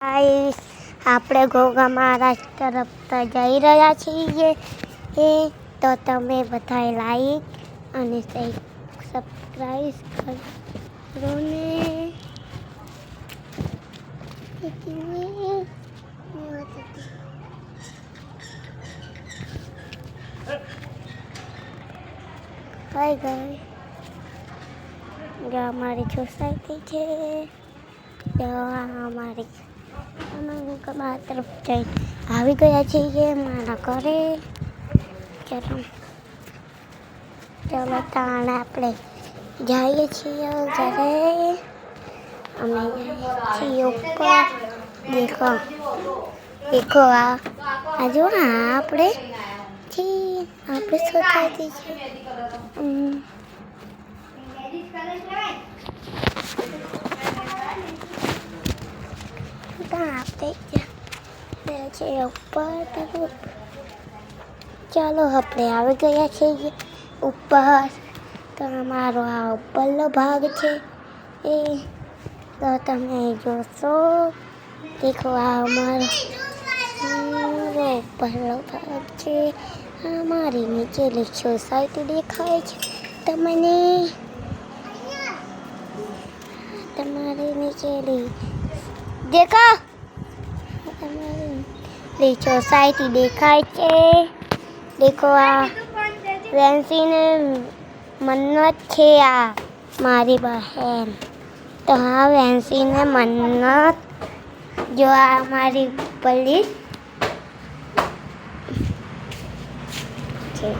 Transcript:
guys આપણે ઘોઘા મહારાષ્ટ્ર તરફ જઈ રહ્યા છીએ તો તમે બધા લાઈક અને સબસ્ક્રાઇબ કરો ને હાય ગાઈસ हमारी सोसाइटी છે हमारी અમારા તરફ જઈ આવી ગયા છીએ મારા ઘરે ચાલો તાણે આપણે જઈએ છીએ ઘરે અમે છીએ ઉપર દેખો આ જો આપણે સોસાયટી છે ચાલો આપણે આવી ગયા છીએ ઉપર તો અમારો આ ઉપરનો ભાગ છે એ તો તમે જોશો દેખો આ અમારો ઉપરનો ભાગ છે અમારી નીચેની સોસાયટી દેખાય છે તમને તમારી નીચેની દેખો તમારી સોસાયટી દેખાય છે દેખો આ વેન્સીને મન્નત છે આ મારી બહેન તો હા વેન્સીને મન્નત જો આ મારી પલ્લી છે